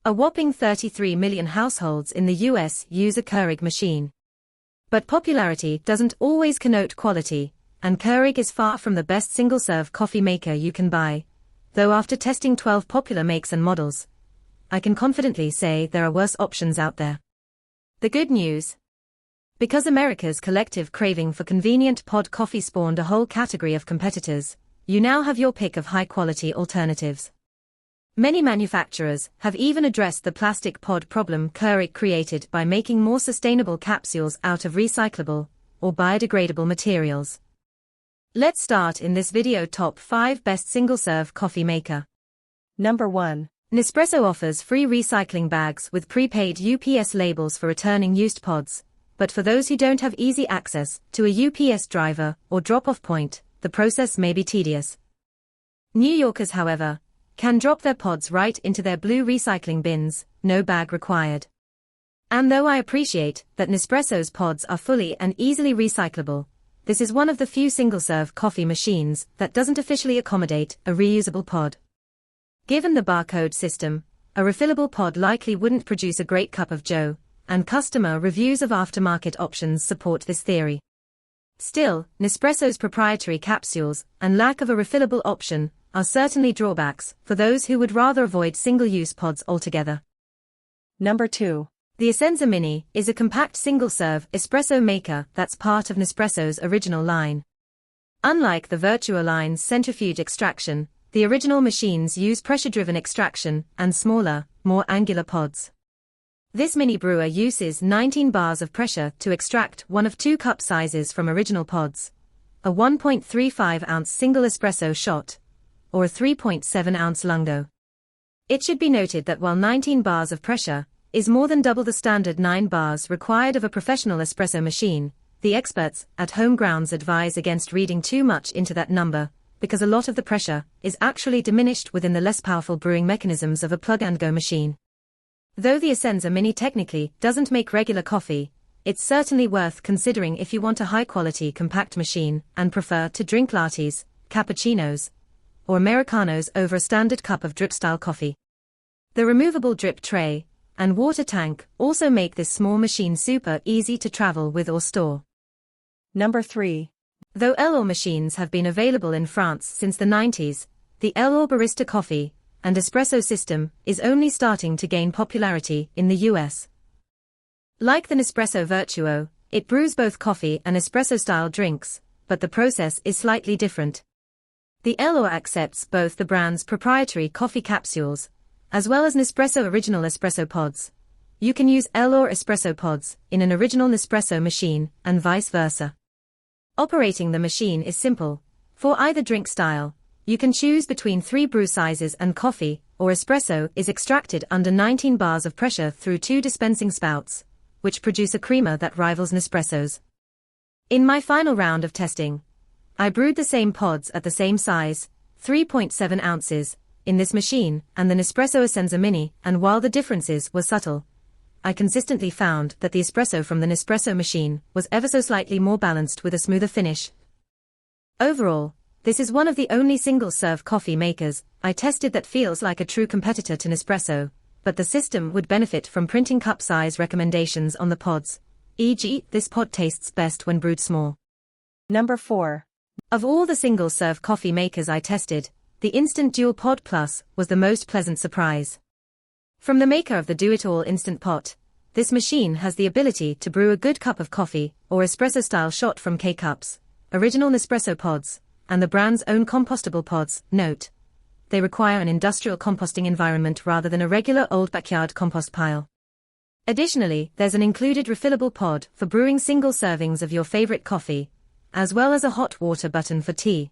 A whopping 33 million households in the US use a Keurig machine. But popularity doesn't always connote quality, and Keurig is far from the best single-serve coffee maker you can buy, though after testing 12 popular makes and models, I can confidently say there are worse options out there. The good news? Because America's collective craving for convenient pod coffee spawned a whole category of competitors, you now have your pick of high-quality alternatives. Many manufacturers have even addressed the plastic pod problem Keurig created by making more sustainable capsules out of recyclable or biodegradable materials. Let's start in this video top 5 best single-serve coffee maker. Number 1. Nespresso offers free recycling bags with prepaid UPS labels for returning used pods, but for those who don't have easy access to a UPS driver or drop-off point, the process may be tedious. New Yorkers, however, can drop their pods right into their blue recycling bins, no bag required. And though I appreciate that Nespresso's pods are fully and easily recyclable, this is one of the few single-serve coffee machines that doesn't officially accommodate a reusable pod. Given the barcode system, a refillable pod likely wouldn't produce a great cup of joe, and customer reviews of aftermarket options support this theory. Still, Nespresso's proprietary capsules and lack of a refillable option are certainly drawbacks for those who would rather avoid single-use pods altogether. Number 2. The Essenza Mini is a compact single-serve espresso maker that's part of Nespresso's original line. Unlike the Vertuo line's centrifuge extraction, the original machines use pressure-driven extraction and smaller, more angular pods. This mini brewer uses 19 bars of pressure to extract one of 2 cup sizes from original pods, a 1.35-ounce single espresso shot, or a 3.7-ounce lungo. It should be noted that while 19 bars of pressure is more than double the standard 9 bars required of a professional espresso machine, the experts at Home Grounds advise against reading too much into that number, because a lot of the pressure is actually diminished within the less powerful brewing mechanisms of a plug-and-go machine. Though the Essenza Mini technically doesn't make regular coffee, it's certainly worth considering if you want a high-quality compact machine and prefer to drink lattes, cappuccinos, or Americanos over a standard cup of drip-style coffee. The removable drip tray and water tank also make this small machine super easy to travel with or store. Number 3. Though L'Or machines have been available in France since the 90s, the L'Or Barista coffee and espresso system is only starting to gain popularity in the US. Like the Nespresso Vertuo, it brews both coffee and espresso-style drinks, but the process is slightly different. The L'Or accepts both the brand's proprietary coffee capsules, as well as Nespresso original espresso pods. You can use L'Or espresso pods in an original Nespresso machine, and vice versa. Operating the machine is simple. For either drink style, you can choose between 3 brew sizes and coffee or espresso is extracted under 19 bars of pressure through 2 dispensing spouts, which produce a creamer that rivals Nespresso's. In my final round of testing, I brewed the same pods at the same size, 3.7 ounces, in this machine and the Nespresso Essenza Mini, and while the differences were subtle, I consistently found that the espresso from the Nespresso machine was ever so slightly more balanced with a smoother finish. Overall, this is one of the only single-serve coffee makers I tested that feels like a true competitor to Nespresso, but the system would benefit from printing cup size recommendations on the pods, e.g., this pod tastes best when brewed small. Number 4. Of all the single-serve coffee makers I tested, the Instant Dual Pod Plus was the most pleasant surprise. From the maker of the Do-It-All Instant Pot, this machine has the ability to brew a good cup of coffee or espresso-style shot from K-Cups, original Nespresso pods, and the brand's own compostable pods. Note: they require an industrial composting environment rather than a regular old backyard compost pile. Additionally, there's an included refillable pod for brewing single servings of your favorite coffee, as well as a hot water button for tea.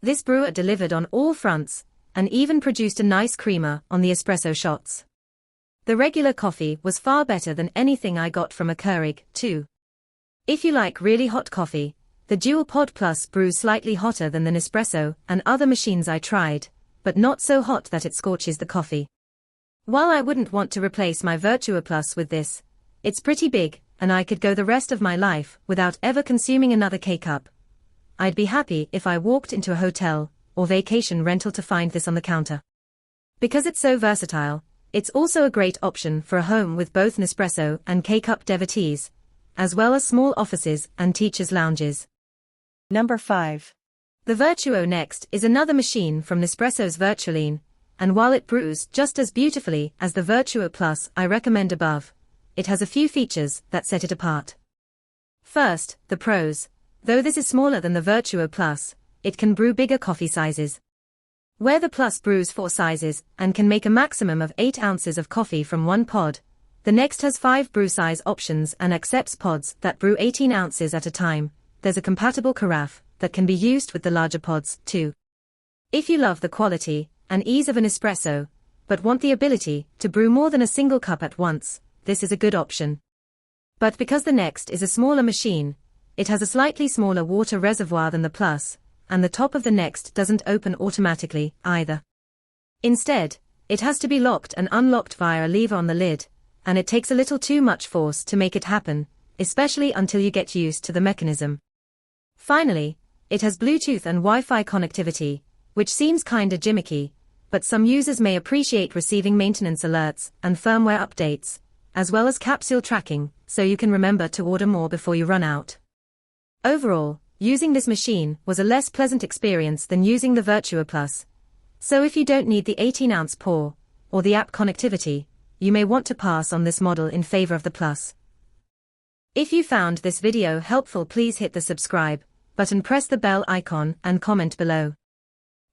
This brewer delivered on all fronts, and even produced a nice creamer on the espresso shots. The regular coffee was far better than anything I got from a Keurig, too. If you like really hot coffee, the Dual Pod Plus brews slightly hotter than the Nespresso and other machines I tried, but not so hot that it scorches the coffee. While I wouldn't want to replace my Vertuo Plus with this, it's pretty big, and I could go the rest of my life without ever consuming another K-Cup. I'd be happy if I walked into a hotel or vacation rental to find this on the counter. Because it's so versatile, It's also a great option for a home with both Nespresso and K-Cup devotees, as well as small offices and teachers' lounges. Number 5. The Vertuo next is another machine from Nespresso's Vertuoline, and while it brews just as beautifully as the Vertuo Plus I recommend above, it has a few features that set it apart. First, the pros. Though this is smaller than the Vertuo Plus, it can brew bigger coffee sizes. Where the Plus brews 4 sizes and can make a maximum of 8 ounces of coffee from one pod, the next has 5 brew size options and accepts pods that brew 18 ounces at a time. There's a compatible carafe that can be used with the larger pods, too. If you love the quality and ease of an espresso, but want the ability to brew more than a single cup at once, this is a good option. But because the next is a smaller machine, it has a slightly smaller water reservoir than the Plus, and the top of the next doesn't open automatically, either. Instead, it has to be locked and unlocked via a lever on the lid, and it takes a little too much force to make it happen, especially until you get used to the mechanism. Finally, it has Bluetooth and Wi-Fi connectivity, which seems kinda gimmicky, but some users may appreciate receiving maintenance alerts and firmware updates, as well as capsule tracking, so you can remember to order more before you run out. Overall, using this machine was a less pleasant experience than using the Vertuo Plus. So if you don't need the 18-ounce pour, or the app connectivity, you may want to pass on this model in favor of the Plus. If you found this video helpful, please hit the subscribe button, press the bell icon and comment below.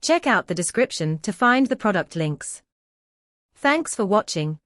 Check out the description to find the product links. Thanks for watching.